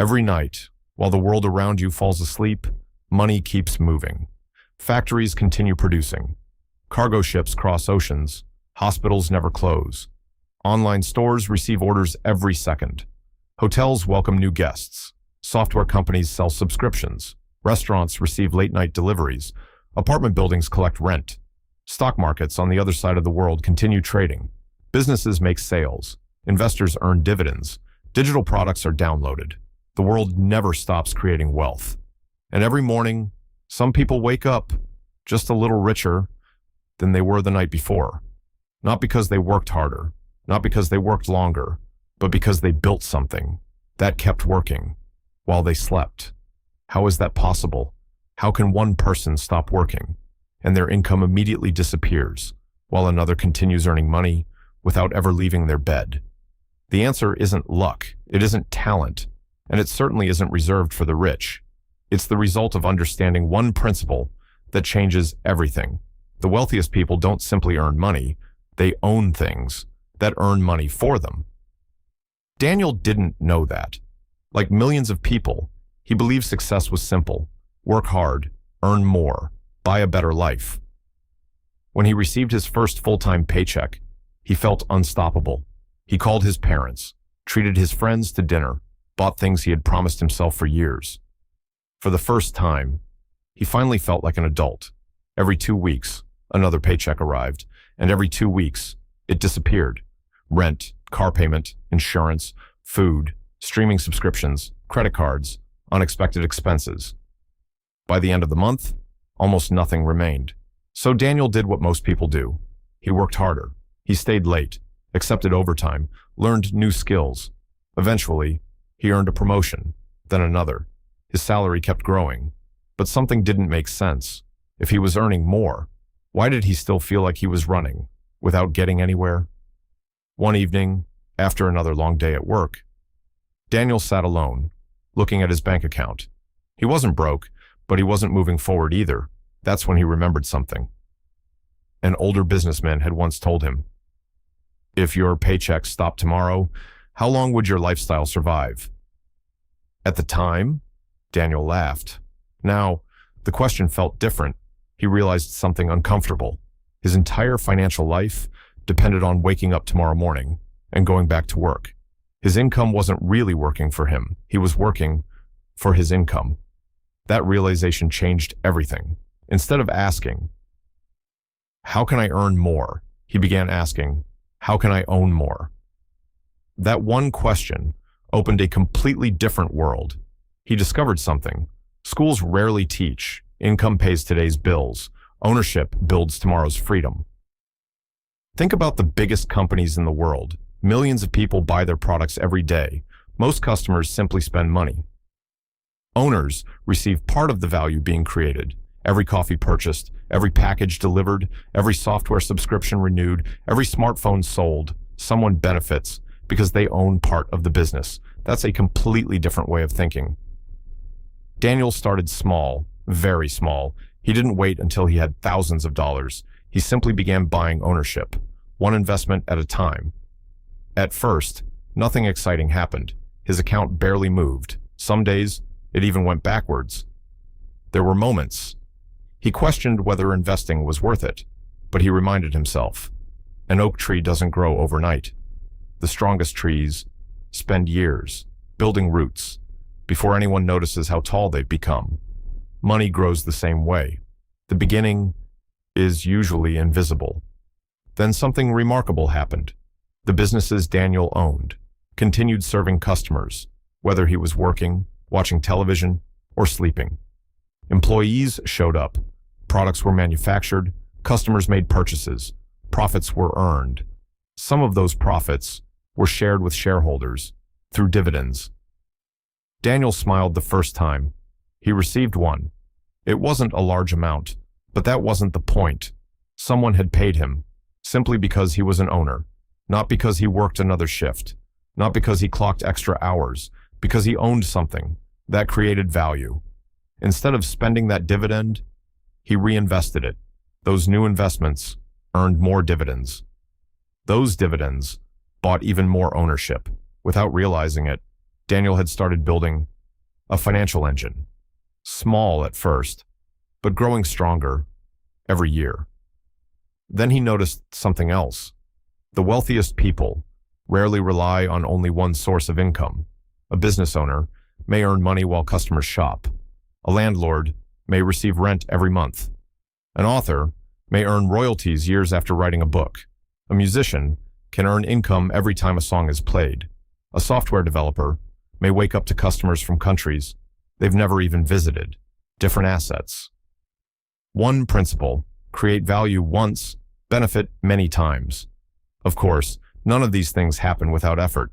Every night, while the world around you falls asleep, money keeps moving. Factories continue producing. Cargo ships cross oceans. Hospitals never close. Online stores receive orders every second. Hotels welcome new guests. Software companies sell subscriptions. Restaurants receive late-night deliveries. Apartment buildings collect rent. Stock markets on the other side of the world continue trading. Businesses make sales. Investors earn dividends. Digital products are downloaded. The world never stops creating wealth. And every morning, some people wake up just a little richer than they were the night before. Not because they worked harder, not because they worked longer, but because they built something that kept working while they slept. How is that possible? How can one person stop working and their income immediately disappears while another continues earning money without ever leaving their bed? The answer isn't luck, it isn't talent, and it certainly isn't reserved for the rich. It's the result of understanding one principle that changes everything. The wealthiest people don't simply earn money, they own things that earn money for them. Daniel didn't know that. Like millions of people, he believed success was simple: work hard, earn more, buy a better life. When he received his first full-time paycheck, he felt unstoppable. He called his parents, treated his friends to dinner, bought things he had promised himself for years. For the first time, he finally felt like an adult. Every 2 weeks, another paycheck arrived, and every 2 weeks, it disappeared. Rent, car payment, insurance, food, streaming subscriptions, credit cards, unexpected expenses. By the end of the month, almost nothing remained. So Daniel did what most people do. He worked harder. He stayed late, accepted overtime, learned new skills. Eventually, he earned a promotion, then another. His salary kept growing, but something didn't make sense. If he was earning more, why did he still feel like he was running without getting anywhere? One evening, after another long day at work, Daniel sat alone, looking at his bank account. He wasn't broke, but he wasn't moving forward either. That's when he remembered something. An older businessman had once told him, "If your paycheck stopped tomorrow, how long would your lifestyle survive?" At the time, Daniel laughed. Now, the question felt different. He realized something uncomfortable. His entire financial life depended on waking up tomorrow morning and going back to work. His income wasn't really working for him. He was working for his income. That realization changed everything. Instead of asking, "How can I earn more?" he began asking, "How can I own more?" That one question opened a completely different world. He discovered something. Schools rarely teach. Income pays today's bills. Ownership builds tomorrow's freedom. Think about the biggest companies in the world. Millions of people buy their products every day. Most customers simply spend money. Owners receive part of the value being created. Every coffee purchased, every package delivered, every software subscription renewed, every smartphone sold. Someone benefits because they own part of the business. That's a completely different way of thinking. Daniel started small, very small. He didn't wait until he had thousands of dollars. He simply began buying ownership, one investment at a time. At first, nothing exciting happened. His account barely moved. Some days, it even went backwards. There were moments. He questioned whether investing was worth it, but he reminded himself, an oak tree doesn't grow overnight. The strongest trees spend years building roots before anyone notices how tall they've become. Money grows the same way. The beginning is usually invisible. Then something remarkable happened. The businesses Daniel owned continued serving customers, whether he was working, watching television, or sleeping. Employees showed up. Products were manufactured. Customers made purchases. Profits were earned. Some of those profits were shared with shareholders through dividends. Daniel smiled the first time. He received one. It wasn't a large amount, but that wasn't the point. Someone had paid him, simply because he was an owner, not because he worked another shift, not because he clocked extra hours, because he owned something that created value. Instead of spending that dividend, he reinvested it. Those new investments earned more dividends. Those dividends bought even more ownership. Without realizing it, Daniel had started building a financial engine. Small at first, but growing stronger every year. Then he noticed something else. The wealthiest people rarely rely on only one source of income. A business owner may earn money while customers shop. A landlord may receive rent every month. An author may earn royalties years after writing a book. A musician can earn income every time a song is played. A software developer may wake up to customers from countries they've never even visited. Different assets. One principle: create value once, benefit many times. Of course, none of these things happen without effort.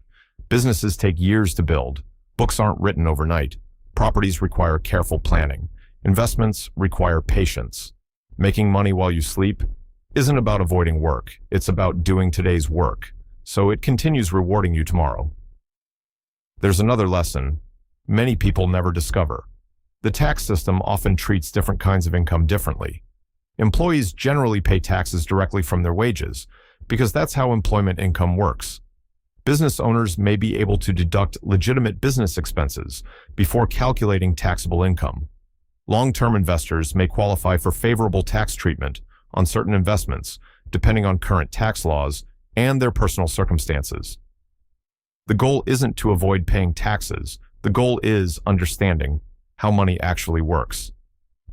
Businesses take years to build. Books aren't written overnight. Properties require careful planning. Investments require patience. Making money while you sleep isn't about avoiding work. It's about doing today's work, so it continues rewarding you tomorrow. There's another lesson many people never discover. The tax system often treats different kinds of income differently. Employees generally pay taxes directly from their wages because that's how employment income works. Business owners may be able to deduct legitimate business expenses before calculating taxable income. Long-term investors may qualify for favorable tax treatment on certain investments, depending on current tax laws and their personal circumstances. The goal isn't to avoid paying taxes. The goal is understanding how money actually works.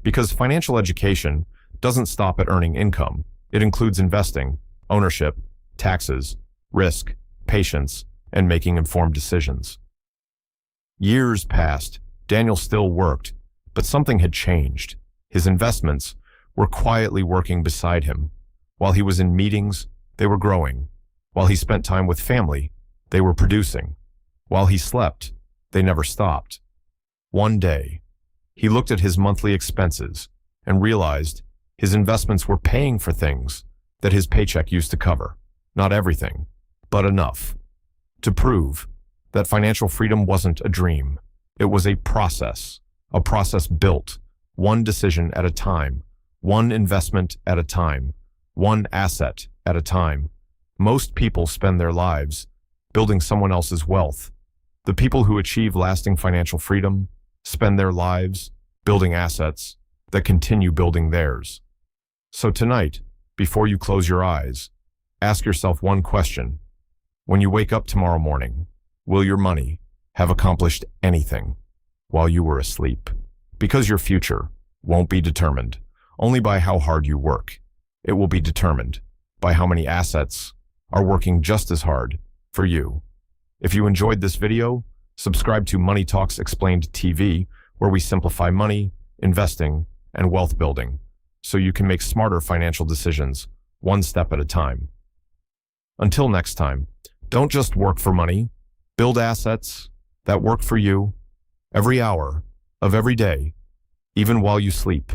Because financial education doesn't stop at earning income. It includes investing, ownership, taxes, risk, patience, and making informed decisions. Years passed. Daniel still worked, but something had changed. His investments were quietly working beside him. While he was in meetings, they were growing. While he spent time with family, they were producing. While he slept, they never stopped. One day, he looked at his monthly expenses and realized his investments were paying for things that his paycheck used to cover. Not everything, but enough. To prove that financial freedom wasn't a dream. It was a process built one decision at a time, one investment at a time, one asset at a time. Most people spend their lives building someone else's wealth. The people who achieve lasting financial freedom spend their lives building assets that continue building theirs. So tonight, before you close your eyes, ask yourself one question. When you wake up tomorrow morning, will your money have accomplished anything while you were asleep? Because your future won't be determined only by how hard you work. It will be determined by how many assets are working just as hard for you. If you enjoyed this video, subscribe to Money Talks Explained TV, where we simplify money, investing, and wealth building, so you can make smarter financial decisions one step at a time. Until next time, don't just work for money. Build assets that work for you every hour of every day, even while you sleep.